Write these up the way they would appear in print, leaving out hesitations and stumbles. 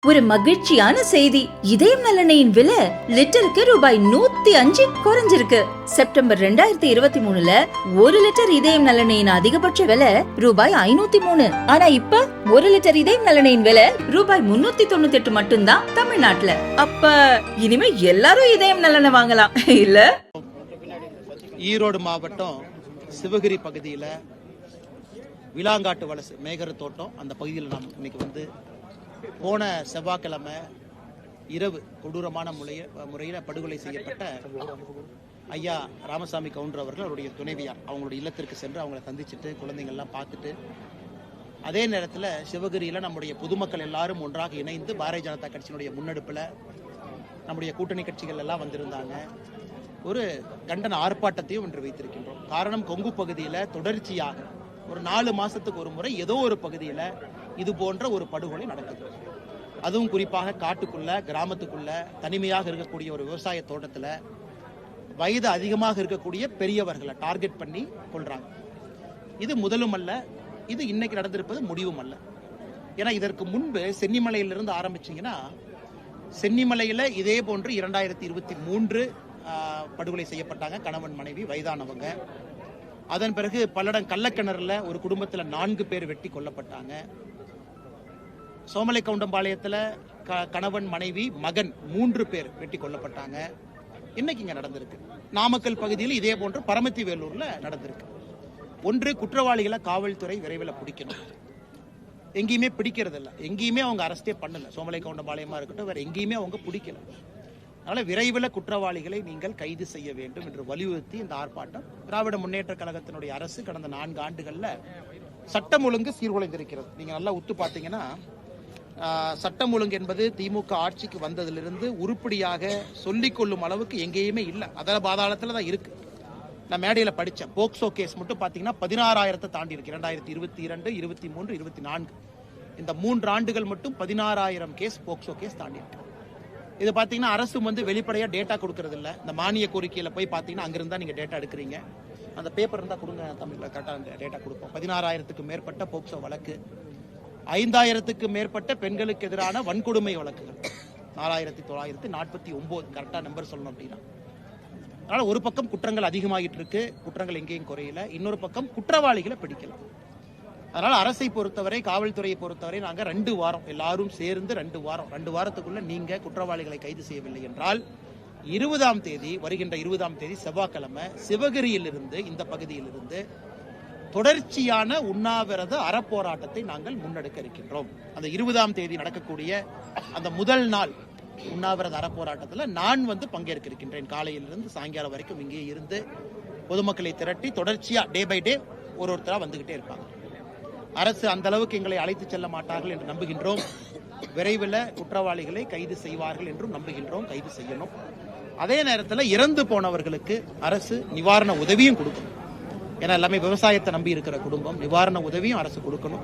ஒரு மகிழ்ச்சியான செய்தி. இதயம் நல்லெண்ணெயின் விலை லிட்டருக்கு ரூபாய் 105 குறைஞ்சிருக்கு. செப்டம்பர் 2023ல 1 லிட்டர் இதயம் நல்லெண்ணெயின் அதிகபட்ச விலை ரூபாய் 503. ஆனா இப்ப 1 லிட்டர் இதயம் நல்லெண்ணெயின் விலை ரூபாய் 398 மட்டும்தான் தமிழ்நாட்டுல. அப்ப இனிமே எல்லாரும் இதயம் நல்லெண்ணெய் வாங்கலாம் இல்ல? ஈரோடு மாவட்டம் சிவகிரி பகுதியில விலாங்காட்டு வலசு மேகர தோட்டம் அந்த பகுதியில் நாம் இன்னைக்கு வந்து போன செவ்வாய்க்கிழமை இரவு கொடூரமான முறையில் படுகொலை செய்யப்பட்ட ஐயா ராமசாமி கவுண்டர் அவர்கள் அவருடைய துணைவியார் அவங்களுடைய இல்லத்திற்கு சென்று அவங்களை சந்திச்சுட்டு குழந்தைங்கள்லாம் பார்த்துட்டு அதே நேரத்தில் சிவகிரியில் நம்முடைய பொதுமக்கள் எல்லாரும் ஒன்றாக இணைந்து பாரதிய ஜனதா கட்சியினுடைய முன்னெடுப்பில் நம்முடைய கூட்டணி கட்சிகள் எல்லாம் வந்திருந்தாங்க. ஒரு கண்டன ஆர்ப்பாட்டத்தையும் இன்று வைத்திருக்கின்றோம். காரணம், கொங்கு பகுதியில் தொடர்ச்சியாக ஒரு 4 மாசத்துக்கு ஒரு முறை ஏதோ ஒரு பகுதியில் இது போன்ற ஒரு படுகொலை நடக்குது. அதுவும் குறிப்பாக காட்டுக்குள்ள கிராமத்துக்குள்ள தனிமையாக இருக்கக்கூடிய ஒரு விவசாய தோட்டத்தில் வயது அதிகமாக இருக்கக்கூடிய பெரியவர்களை டார்கெட் பண்ணி கொள்றாங்க. இது முதலும் அல்ல, இது இன்னைக்கு நடந்திருப்பது முடிவும் அல்ல. ஏன்னா இதற்கு முன்பு சென்னிமலையிலிருந்து ஆரம்பிச்சீங்கன்னா சென்னிமலையில இதே போன்று 2023 படுகொலை செய்யப்பட்டாங்க கணவன் மனைவி வயதானவங்க. அதன் பிறகு பல்லடம் கள்ளக்கிணறுல ஒரு குடும்பத்தில் 4 பேர் வெட்டி கொல்லப்பட்டாங்க. சோமலை கவுண்டம்பாளையத்தில் கணவன் மனைவி மகன் 3 பேர் வெட்டி கொல்லப்பட்டாங்க. இன்னைக்கு இங்க நடந்திருக்கு. நாமக்கல் பகுதியில் இதே போன்று பரமத்தி வேலூர்ல நடந்திருக்கு. ஒன்று, குற்றவாளிகளை காவல்துறை விரைவில் பிடிக்கணும். எங்கேயுமே பிடிக்கிறது இல்லை, எங்கேயுமே அவங்க அரெஸ்டே பண்ணல. சோமலை கவுண்டம்பாளையமா இருக்கட்டும், வேற எங்கேயுமே அவங்க பிடிக்கல. அதனால விரைவில் குற்றவாளிகளை நீங்கள் கைது செய்ய வேண்டும் என்று வலியுறுத்தி இந்த ஆர்ப்பாட்டம். திராவிட முன்னேற்ற கழகத்தினுடைய அரசு கடந்த 4 ஆண்டுகள்ல சட்டம் ஒழுங்கு சீர்குலைந்திருக்கிறது. நீங்க நல்லா உத்து பார்த்தீங்கன்னா சட்டம் ஒழுங்கு என்பது திமுக ஆட்சிக்கு வந்ததிலிருந்து உருப்படியாக சொல்லிக் கொள்ளும் அளவுக்கு எங்கேயுமே இல்லை. அதில் பாதாளத்தில் தான் இருக்கு. நான் மேடையில் படித்தேன். போக்சோ கேஸ் மட்டும் பார்த்தீங்கன்னா 16,000 தாண்டி இருக்கு. 2022, 23, 24 இந்த 3 ஆண்டுகள் மட்டும் 16,000 கேஸ் போக்சோ கேஸ் தாண்டி இருக்கு. இது பார்த்தீங்கன்னா அரசு வந்து வெளிப்படையாக டேட்டா கொடுக்கறது இல்லை. இந்த மானிய கோரிக்கையில் போய் பார்த்தீங்கன்னா அங்கிருந்தா நீங்கள் டேட்டா எடுக்கிறீங்க. அந்த பேப்பர் இருந்தால் கொடுங்க, தமிழில் கரெக்டாக டேட்டா கொடுப்போம். 16,000க்கு மேற்பட்ட போக்சோ வழக்கு, 5,000க்கு மேற்பட்ட பெண்களுக்கு எதிரான வன்கொடுமை வழக்குகள், 4,949 கரெக்டாக நம்பர் சொல்லணும் அப்படின்னா. அதனால ஒரு பக்கம் குற்றங்கள் அதிகமாகிட்டு இருக்கு, குற்றங்கள் எங்கேயும் குறையல. இன்னொரு பக்கம் குற்றவாளிகளை பிடிக்கலாம். அதனால அரசை பொறுத்தவரை, காவல்துறையை பொறுத்தவரை நாங்கள் 2 வாரம் எல்லாரும் சேர்ந்து 2 வாரத்துக்குள்ள நீங்க குற்றவாளிகளை கைது செய்யவில்லை என்றால் 20ஆம் தேதி, வருகின்ற 20ஆம் தேதி செவ்வாய்க்கிழமை சிவகிரியிலிருந்து இந்த பகுதியிலிருந்து தொடர்ச்சியான உண்ணாவிரத அறப்போராட்டத்தை நாங்கள் முன்னெடுக்க இருக்கின்றோம். அந்த 20ஆம் தேதி நடக்கக்கூடிய அந்த முதல் நாள் உண்ணாவிரத அறப்போராட்டத்தில் நான் வந்து பங்கேற்க இருக்கின்றேன். காலையிலிருந்து சாயங்காலம் வரைக்கும் இங்கே இருந்து பொதுமக்களை திரட்டி தொடர்ச்சியா டே பை டே ஒருத்தரா வந்துகிட்டே இருப்பாங்க. அரசு அந்த அளவுக்கு எங்களை அழைத்து செல்ல மாட்டார்கள் என்று நம்புகின்றோம். விரைவில் குற்றவாளிகளை கைது செய்வார்கள் என்றும் நம்புகின்றோம். கைது செய்யணும். அதே நேரத்தில் இறந்து போனவர்களுக்கு அரசு நிவாரண உதவியும் கொடுக்கணும். ஏன்னா எல்லாமே விவசாயத்தை நம்பி இருக்கிற குடும்பம், நிவாரண உதவியும் அரசு கொடுக்கணும்.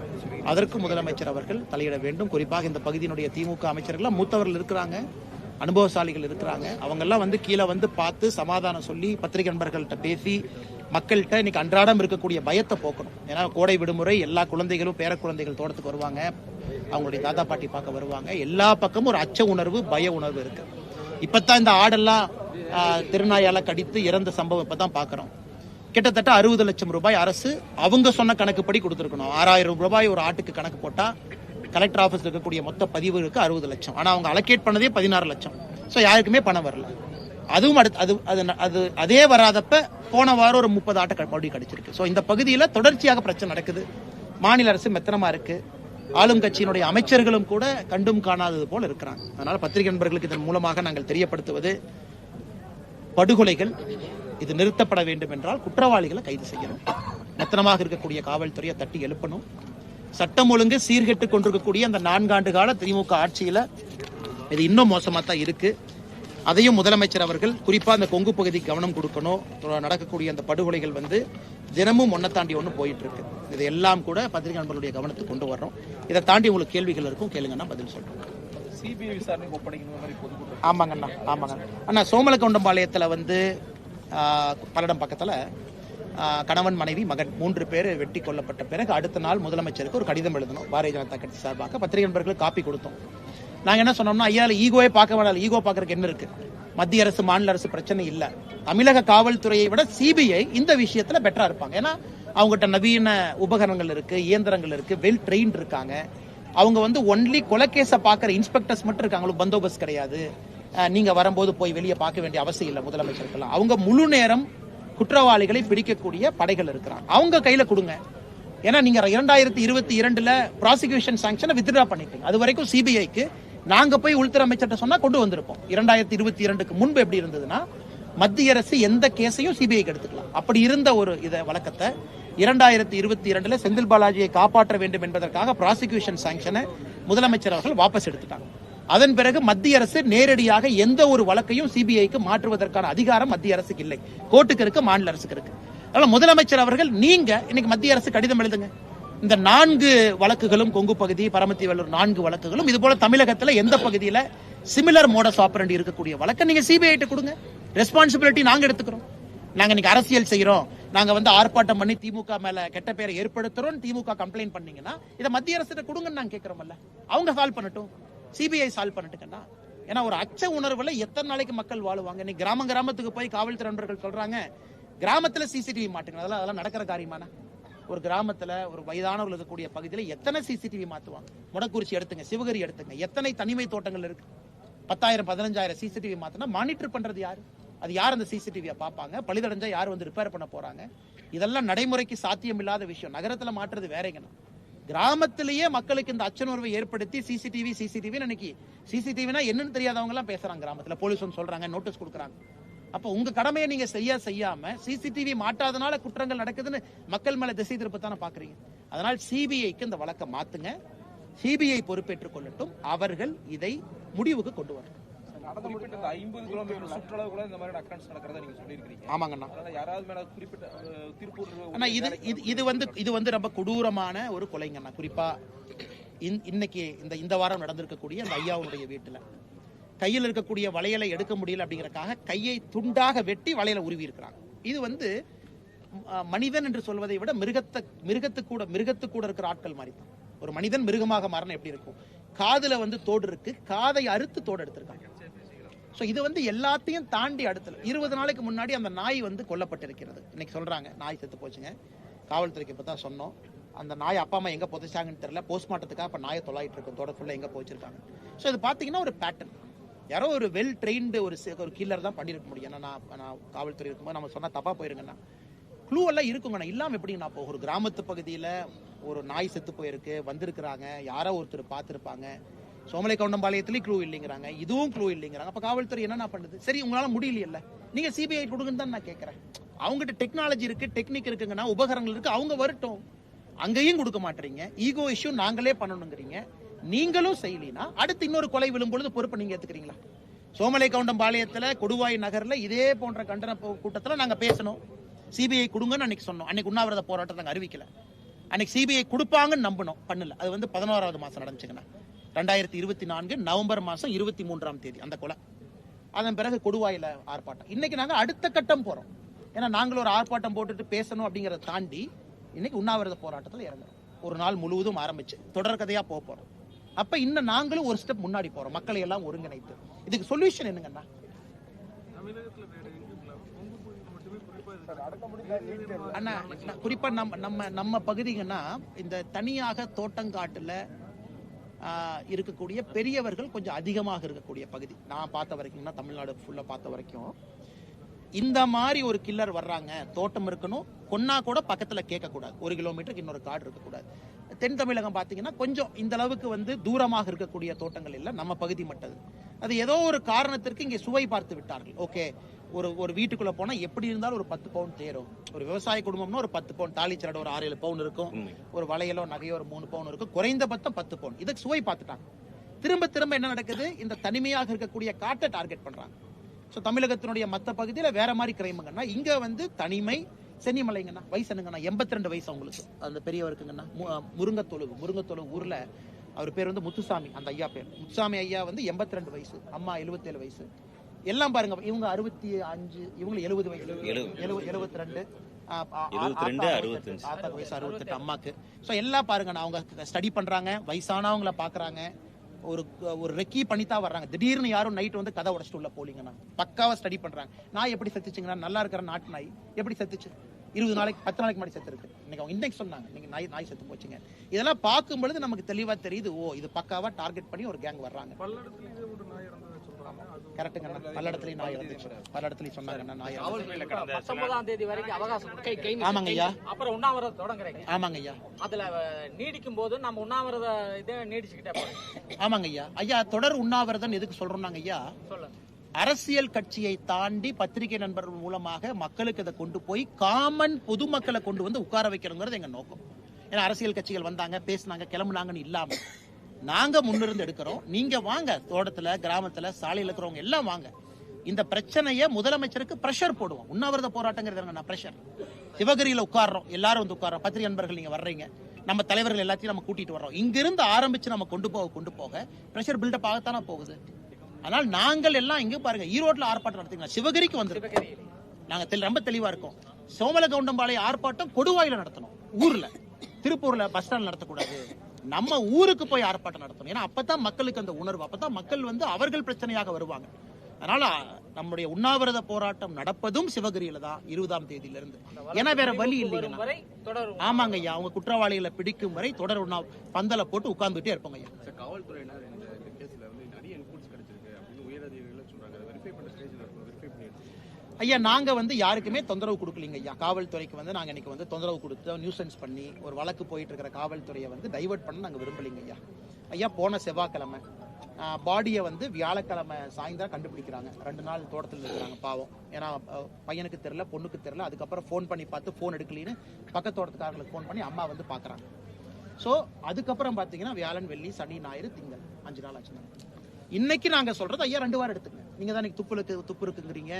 அதற்கு முதலமைச்சர் அவர்கள் தலையிட வேண்டும். குறிப்பாக இந்த பகுதியினுடைய திமுக அமைச்சர்கள் மூத்தவர்கள் இருக்கிறாங்க, அனுபவசாலிகள் இருக்கிறாங்க. அவங்கெல்லாம் வந்து கீழே வந்து பார்த்து சமாதானம் சொல்லி பத்திரிகை நண்பர்கள்ட்ட பேசி மக்கள்கிட்ட இன்னைக்கு அன்றாடம் இருக்கக்கூடிய பயத்தை போக்கணும். ஏன்னா கோடை விடுமுறை, எல்லா குழந்தைகளும் பேர குழந்தைகள் தோட்டத்துக்கு வருவாங்க, அவங்களுடைய தாத்தா பாட்டி பார்க்க வருவாங்க. எல்லா பக்கமும் ஒரு அச்ச உணர்வு, பய உணர்வு இருக்கு. இப்பதான் இந்த ஆடெல்லாம் திருநாயால கடித்து இறந்த சம்பவம் இப்பதான் பாக்குறோம். கிட்டத்தட்ட 60 லட்சம் ரூபாய் அரசு அவங்க சொன்ன கணக்குப்படி கொடுத்துருக்கணும். 6,000 ரூபாய் ஒரு ஆட்டுக்கு கணக்கு போட்டா கலெக்டர் ஆபீஸ்ல இருக்கக்கூடிய மொத்த பதிவுகளுக்கு 60 லட்சம். ஆனா அவங்க அலோகேட் பண்ணதே 16 லட்சம். ஸோ யாருக்குமே பணம் வரல. அதுவும் அது அதே வராதப்ப போன வாரம் ஒரு 30 ஆட்டை மறுபடியும் கிடைச்சிருக்கு. ஸோ இந்த பகுதியில் தொடர்ச்சியாக பிரச்சனை நடக்குது. மாநில அரசு மெத்தனமா இருக்கு. ஆளும் கட்சியினுடைய அமைச்சர்களும் கூட கண்டும் காணாதது போல இருக்கிறாங்க. அதனால பத்திரிகை நண்பர்களுக்கு இதன் மூலமாக நாங்கள் தெரியப்படுத்துவது, படுகொலைகள் இது நிறுத்தப்பட வேண்டும் என்றால் குற்றவாளிகளை கைது செய்யணும். மெத்தனமாக இருக்கக்கூடிய காவல்துறையை தட்டி எழுப்பணும். சட்டம் ஒழுங்கு சீர்கெட்டு கொண்டிருக்கக்கூடிய அந்த 4 ஆண்டு கால திமுக ஆட்சியில இது இன்னும் மோசமா தான் இருக்கு. அதையும் முதலமைச்சர் அவர்கள் குறிப்பா அந்த கொங்கு பகுதிக்கு கவனம் கொடுக்கணும். நடக்கக்கூடிய அந்த படுகொலைகள் வந்து தினமும் ஒன்ன தாண்டி ஒன்று போயிட்டு இருக்கு. இதெல்லாம் கூட பத்திரிகை நண்பர்களுடைய கவனத்துக்கு கொண்டு வர்றோம். இதை தாண்டி உங்களுக்கு கேள்விகள் இருக்கும், கேளுங்கன்னா பதில் சொல்றோம். சிபிஐ விசாரணைக்கு ஒப்படைக்கணும். ஆமாங்கண்ணா, ஆமாங்க அண்ணா. சோமலை கவுண்டம்பாளையத்தில் வந்து பல்லடம் பக்கத்தில் கணவன் மனைவி மகன் 3 பேர் வெட்டி கொல்லப்பட்ட பிறகு அடுத்த நாள் முதலமைச்சருக்கு ஒரு கடிதம் எழுதணும். பாரதிய ஜனதா கட்சி சார்பாக பத்திரிகை நண்பர்களுக்கு காப்பி கொடுத்தோம். நாங்க என்ன சொன்னோம்னா ஐயா ஈகோவே பார்க்க வேண்டாம், ஈகோ பார்க்கறதுக்கு என்ன இருக்கு, மத்திய அரசு மாநில அரசு பிரச்சனை இல்ல, தமிழக காவல்துறையை விட சிபிஐ இந்த விஷயத்துல பெட்டரா இருப்பாங்க. ஏன்னா அவங்ககிட்ட நவீன உபகரணங்கள் இருக்கு, இயந்திரங்கள் இருக்கு, வெல் ட்ரெயின்ட் இருக்காங்க. அவங்க வந்து ஒன்லி கொலைகேஸை பார்க்குற இன்ஸ்பெக்டர்ஸ் மட்டும் இருக்காங்க, பந்தோபஸ்த் கிடையாது. நீங்க வரும்போது போய் வெளியே பார்க்க வேண்டிய அவசியம் இல்லை முதலமைச்சருக்கெல்லாம். அவங்க முழு நேரம் குற்றவாளிகளை பிடிக்கக்கூடிய படைகள் இருக்கிறாங்க, அவங்க கையில கொடுங்க. ஏன்னா நீங்க 2022 ப்ராசிக்யூஷன் சாங்ஷனை வித்ட்ரா பண்ணிட்டீங்க. அது வரைக்கும் சிபிஐக்கு நாங்க போய் உள்துறை அமைச்சர்கிட்ட சொன்னா கொண்டு வந்திருப்போம். 2022க்கு முன்பு எப்படி இருந்ததுன்னா மத்திய அரசு எந்த கேஸையும் சிபிஐக்கு எடுத்துக்கலாம். அப்படி இருந்த ஒரு வழக்கத்தை 2022 செந்தில் பாலாஜியை காப்பாற்ற வேண்டும் என்பதற்காக ப்ராசிக்யூஷன் சாங்ஷனை முதலமைச்சர் அவர்கள் வாபஸ் எடுத்துட்டாங்க. அதன் பிறகு மத்திய அரசு நேரடியாக எந்த ஒரு வழக்கையும் சிபிஐக்கு மாற்றுவதற்கான அதிகாரம் மத்திய அரசுக்கு இல்லை, கோர்ட்டுக்கு இருக்கு, மாநில அரசுக்கு இருக்கு. அதனால முதலமைச்சர் அவர்கள் நீங்க இன்னைக்கு மத்திய அரசு கடிதம் எழுதுங்க. இந்த 4 வழக்குகளும் கொங்கு பகுதி, பரமத்தி வேலூர் 4 வழக்குகளும் இது போல தமிழகத்துல எந்த பகுதியில சிமிலர் மோடஸ் ஆபரண்டி இருக்கக்கூடிய வழக்கை நீங்க சிபிஐ கொடுங்க. ரெஸ்பான்சிபிலிட்டி நாங்க எடுத்துக்கிறோம். நாங்க இன்னைக்கு அரசியல் செய்யறோம், நாங்க வந்து ஆர்ப்பாட்டம் பண்ணி திமுக மேல கெட்ட பேரை ஏற்படுத்துறோம், திமுக கம்ப்ளைண்ட் பண்ணீங்கன்னா இதை மத்திய அரசு கொடுங்கன்னு நாங்க கேட்கிறோம்ல. அவங்க சால்வ் பண்ணட்டும், சிபிஐ சால்வ் பண்ணட்டுக்கண்ணா. ஏன்னா ஒரு அச்ச உணர்வுல எத்தனை நாளைக்கு மக்கள் வாழுவாங்க? இன்னைக்கு கிராமத்துக்கு போய் காவல்துறை நண்பர்கள் சொல்றாங்க கிராமத்துல சிசிடிவி மாட்டுங்க. அதெல்லாம் நடக்கிற காரியமான? ஒரு கிராமத்துல ஒரு வயதானவர்கள் இருக்கக்கூடிய பகுதியில எத்தனை சிசிடிவி மாத்துவாங்க? முடக்குறிச்சி எடுத்துங்க, சிவகிரி எடுத்துங்க, எத்தனை தனிமை தோட்டங்கள் இருக்கு? 10,000 15,000 சிசிடிவி மாத்தினா மானிட்டர் பண்றது யாரு? அது யார் அந்த சிசிடிவியை பார்ப்பாங்க? பழுதடைஞ்சா யார் வந்து ரிப்பேர் பண்ண போறாங்க? இதெல்லாம் நடைமுறைக்கு சாத்தியம் இல்லாத விஷயம். நகரத்துல மாற்றுறது வேறங்கண்ணா. கிராமத்திலேயே மக்களுக்கு இந்த அச்சனுணர்வை ஏற்படுத்தி சிசிடிவி இன்னைக்கு சிசிடிவினா என்னன்னு தெரியாதவங்க எல்லாம் பேசுறாங்க. கிராமத்துல போலீஸ் சொல்றாங்க, நோட்டீஸ் கொடுக்குறாங்க. அப்ப உங்க கடமையை நீங்க செய்யாம சிசிடிவி மாட்டாதனால குற்றங்கள் நடக்குதுன்னு மக்கள் மேல திசை திருப்பத்தான பாக்குறீங்க. அதனால் சிபிஐக்கு இந்த வழக்கை மாத்துங்க, சிபிஐ பொறுப்பேற்றுக் கொள்ளட்டும், அவர்கள் இதை முடிவுக்கு கொண்டு வரட்டும். 50 கிலோமீட்டர் சுற்றளவு கூட இந்த மாதிரி அக்கரன்ஸ் நடக்கிறதா நீங்க சொல்லியிருக்கீங்க. ஆமாங்கண்ணா. யாராவது மேல குறிப்பிட்ட திருப்பூர் இது வந்து ரொம்ப கொடூரமான ஒரு கொலைங்கண்ணா. குறிப்பா இன்னைக்கு இந்த வாரம் நடந்திருக்கக்கூடிய அந்த ஐயாவுடைய வீட்டுல கையில் இருக்கக்கூடிய வளையலை எடுக்க முடியல அப்படிங்கறக்காக கையை துண்டாக வெட்டி வளையலை உருவி இருக்கிறாங்க. இது வந்து மனிதன் என்று சொல்வதை விட மிருகத்து கூட இருக்கிற ஆட்கள் மாதிரி தான். ஒரு மனிதன் மிருகமாக மாறினா எப்படி இருக்கும்? காதுல வந்து தோடு இருக்கு, காதை அறுத்து தோடு எடுத்திருக்காங்க. சோ இது வந்து எல்லாத்தையும் தாண்டி அடுத்தது 20 நாளைக்கு முன்னாடி அந்த நாய் வந்து கொல்லப்பட்டிருக்கிறது. இன்னைக்கு சொல்றாங்க நாய் செத்து போச்சுங்க. காவல்துறைக்கு இப்பதான் சொன்னோம். அந்த நாய் அப்பா அம்மா எங்க புதைச்சாங்கன்னு தெரியல. போஸ்ட்மார்ட்டத்துக்காக இப்ப நாயை தொலைட்டு இருக்கும், தோட ஃபுல்லா எங்க போச்சிருக்காங்க. சோ இது பாத்தீங்கன்னா ஒரு பேட்டர்ன். யாரோ ஒரு வெல் ட்ரெயின்டு ஒரு கில்லர் தான் பண்ணிருக்க முடியும். நான் காவல்துறை இருக்கும்போது நம்ம சொன்னா தப்பா போயிருங்கன்னா க்ளூ எல்லாம் இருக்குங்கண்ணா. இல்லாம எப்படிங்கண்ணா? இப்போ ஒரு கிராமத்து பகுதியில ஒரு நாய் செத்து போயிருக்கு, வந்திருக்கிறாங்க, யாரோ ஒருத்தர் பார்த்திருப்பாங்க. சோமலை கவுண்டம்பாளையத்திலேயும் க்ளூ இல்லைங்கிறாங்க, இதுவும் க்ளூ இல்லைங்கிறாங்க. அப்ப காவல்துறை என்ன பண்ணுது? சரி உங்களால முடியலையல்ல, நீங்க சிபிஐ கொடுங்கன்னு தான் நான் கேட்கறேன். அவங்ககிட்ட டெக்னாலஜி இருக்கு, டெக்னிக் இருக்குங்கன்னா, உபகரணங்கள் இருக்கு, அவங்க வரட்டும். அங்கேயும் கொடுக்க மாட்டீங்க. ஈகோ இஷ்யூ நாங்களே பண்ணணுங்கிறீங்க. நீங்களும் செய்யலினா அடுத்து இன்னொரு கொலை விழும்பொழுது பொறுப்பு நீங்க ஏத்துக்கிறீங்களா? சோமலை கவுண்டம்பாளையத்துல, கொடுவாய் நகர்ல இதே போன்ற கண்டன கூட்டத்துல நாங்க பேசணும், சிபிஐ கொடுங்கன்னு அன்னைக்கு சொன்னோம். அன்னைக்கு உண்ணாவிரத போராட்டத்தை நாங்க அறிவிக்கல. அன்னைக்கு சிபிஐ கொடுப்பாங்கன்னு நம்பணும், பண்ணல. அது வந்து 11வது மாசம் நடந்துச்சுங்கண்ணா. 2024 நவம்பர் மாசம் 23ஆம் தேதி அந்த கொலை. அதன் பிறகு கொடுவாயில ஆர்ப்பாட்டம். இன்னைக்கு நாங்க அடுத்த கட்டம் போறோம். ஏன்னா நாங்களும் ஒரு ஆர்ப்பாட்டம் போட்டுட்டு பேசணும் அப்படிங்கறத தாண்டி இன்னைக்கு உண்ணாவிரத போராட்டத்தில் இறங்குறோம். ஒரு நாள் முழுவதும் ஆரம்பிச்சு தொடர்கதையா போறோம். அப்ப இன்னும் நாங்களும் ஒரு ஸ்டெப் முன்னாடி போறோம், மக்களை எல்லாம் ஒருங்கிணைத்து. இதுக்கு சொல்யூஷன் என்னங்கன்னா, அண்ணா குறிப்பா நம்ம பகுதிங்கன்னா இந்த தனியாக தோட்டங்காட்டுல இருக்கக்கூடிய பெரியவர்கள் கொஞ்சம் அதிகமாக இருக்கக்கூடிய பகுதி. நான் பார்த்த வரைக்கும், தமிழ்நாடு ஃபுல்லா பார்த்த வரைக்கும், இந்த மாதிரி ஒரு கில்லர் வர்றாங்க, தோட்டம் இருக்கணும், கொன்னா கூட பக்கத்துல கேட்க கூடாது, 1 கிலோமீட்டருக்கு இன்னொரு காடு இருக்கக்கூடாது. தென் தமிழகம் பாத்தீங்கன்னா கொஞ்சம் இந்த அளவுக்கு வந்து தூரமாக இருக்கக்கூடிய தோட்டங்கள் இல்ல, நம்ம பகுதி மட்டும். அது ஏதோ ஒரு காரணத்திற்கு இங்கே சுவை பார்த்து விட்டார்கள். ஓகே, ஒரு வீட்டுக்குள்ள போனா எப்படி இருந்தாலும் ஒரு 10 பவுன் தேரும். ஒரு விவசாய குடும்பம்னா ஒரு 10 பவுன், தாலிச்சரடு ஒரு 6-7 பவுன் இருக்கும், ஒரு வளையலோ நகையோ ஒரு 3 பவுன் இருக்கும், குறைந்தபட்சம் 10 பவுன். இதுக்கு சுவை பார்த்துட்டாங்க. திரும்ப என்ன நடக்குது? இந்த தனிமையாக இருக்கக்கூடிய காட்டை டார்கெட் பண்றாங்க. சோ தமிழகத்தினுடைய மற்ற பகுதியில வேற மாதிரி கிரைமுங்கன்னா, இங்க வந்து தனிமை. சென்னிமலைங்கண்ணா வயசு என்னங்கண்ணா? 82 வயசு அவங்களுக்கு. அந்த பெரியவருக்குங்கண்ணா முருங்கத்தொழுவு ஊர்ல அவர் பேர் வந்து முத்துசாமி. அந்த ஐயா பேர் முத்துசாமி ஐயா வந்து 82 வயசு, அம்மா 77 வயசு. எல்லாம் பாருங்க, இவங்க 65, இவங்க 70 வயசு, 72, ஆத்தாக்கு வயசு 68, அம்மாக்கு. சோ எல்லாம் பாருங்க, அவங்க ஸ்டடி பண்றாங்க, வயசானவங்களை பாக்குறாங்க, ஒரு ஒரு ரெக்கி பண்ணித்தான் வர்றாங்க. திடீர்னு யாரும் நைட் வந்து கதை உடச்சிட்டு உள்ள போலீங்கன்னா பக்காவா ஸ்டடி பண்றாங்க. நாய் எப்படி செத்துச்சுங்கன்னா, நல்லா இருக்கிற நாட்டு நாய் எப்படி செத்துச்சு? 20 நாளைக்கு 10 நாளைக்கு முன்னாடி செத்து இருக்கு. இன்னைக்கு அவங்க இன்டெக்ஸ் சொன்னாங்க, நீங்க நாய் செத்து போச்சுங்க. இதெல்லாம் பார்க்கும் பொழுது நமக்கு தெளிவா தெரியுது, ஓ இது பக்காவா டார்கெட் பண்ணி ஒரு கேங் வர்றாங்க. கரெக்டுங்க, பல்லடத்துலயும் நாய் இருந்துச்சு. பல்லடத்துலயும் சொன்னாங்க நாய். 19ஆம் தேதி வரைக்கும் அவகாசம். ஆமாங்க ஐயா. அப்புறம் உண்ணாவிரதம் தொடங்குறீங்க. ஆமாங்க ஐயா. அதுல நீடிக்கும் போது நம்ம உண்ணாவிரத இதை நீடிச்சுக்கிட்டே போறோம். ஆமாங்க ஐயா. ஐயா தொடர் உண்ணாவிரதம் எதுக்கு சொல்றோம்னாங்க ஐயா, சொல்லுங்க. அரசியல் கட்சியை தாண்டி பத்திரிகை நண்பர்கள் மூலமாக மக்களுக்கு இதை கொண்டு போய் காமன் பொதுமக்களை கொண்டு வந்து உட்கார வைக்கிறோங்கிறது எங்க நோக்கம். ஏன்னா அரசியல் கட்சிகள் வந்தாங்க, பேசினாங்க, கிளம்புனாங்கன்னு இல்லாம நாங்க முன்னிருந்து எடுக்கிறோம். நீங்க வாங்க, தோட்டத்துல, கிராமத்துல, சாலையில் இருக்கிறவங்க எல்லாம் வாங்க. இந்த பிரச்சனையை முதலமைச்சருக்கு பிரஷர் போடுவோம். உண்ணாவிரத போராட்டங்கிறது பிரஷர். சிவகிரியில உட்கார்றோம், எல்லாரும் வந்து உட்கார்றோம். பத்திரிகை நண்பர்கள் நீங்க வர்றீங்க, நம்ம தலைவர்கள் எல்லாத்தையும் நம்ம கூட்டிட்டு வர்றோம். இங்கிருந்து ஆரம்பிச்சு நம்ம கொண்டு போக பிரஷர் பில்டப் ஆகத்தானே போகுது. ஆனால் நாங்கள் எல்லாம் இங்க பாருங்க, ஈரோட்ல ஆர்ப்பாட்டம் நடத்திங்க, சிவகிரிக்கு வந்து நாங்க ரொம்ப தெளிவா இருக்கோம். சோமலகவுண்டம்பாளையம் ஆர்ப்பாட்டம் கொடுவாயில நடத்தணும், ஊர்ல. திருப்பூர்ல பஸ் ஸ்டாண்ட் நடத்தக்கூடாது, நம்ம ஊருக்கு போய் ஆர்ப்பாட்டம் நடத்தணும். ஏன்னா அப்பதான் மக்களுக்கு அந்த உணர்வு, அப்பதான் மக்கள் வந்து அவர்கள் பிரச்சனையாக வருவாங்க. அதனால நம்முடைய உண்ணாவிரத போராட்டம் நடப்பதும் சிவகிரியில தான் 20ஆம் தேதியில இருந்து. ஏன்னா வேற வழி இல்லைங்க. ஆமாங்க ஐயா, அவங்க குற்றவாளிகளை பிடிக்கும் வரை தொடர் பந்தல போட்டு உட்கார்ந்துட்டே இருப்பாங்க ஐயா. காவல்துறையினர் இந்த கேஸ்ல வந்து நிறைய இன்புட்ஸ் கிடைச்சிருக்கு அப்படின்னு உயரதிகாரிகள் சொல்றாங்க. வெரிஃபை பண்ண ஸ்டேஜ்ல இருக்கு, வெரிஃபை பண்ணி ஐயா நாங்க வந்து யாருக்குமே தொந்தரவு கொடுக்கலீங்க ஐயா. காவல்துறைக்கு வந்து நாங்க இன்னைக்கு வந்து தொந்தரவு கொடுத்து நியூசன்ஸ் பண்ணி ஒரு வழக்கு போயிட்டு இருக்கிற காவல்துறையை வந்து டைவர்ட் பண்ண நாங்க விரும்பலீங்க ஐயா. ஐயா போன செவ்வாய்க்கிழமை பாடியை வந்து வியாழக்கிழமை சாயந்தரம் கண்டுபிடிக்கிறாங்க. 2 நாள் தோட்டத்தில் இருக்கிறாங்க பாவம். ஏன்னா பையனுக்கு தெரியல, பொண்ணுக்கு தெரியல. அதுக்கப்புறம் ஃபோன் பண்ணி பார்த்து ஃபோன் எடுக்கலின்னு பக்கத்து தோட்டத்துக்காரங்களுக்கு ஃபோன் பண்ணி அம்மா வந்து பாக்குறாங்க. ஸோ அதுக்கப்புறம் பாத்தீங்கன்னா வியாழன், வெள்ளி, சனி, ஞாயிறு, திங்கள் 5 நாள் ஆச்சு. இன்னைக்கு நாங்க சொல்றது ஐயா 2 வாரம் எடுத்துக்கங்க. நீங்க தான் துப்பு இருக்குங்கிறீங்க,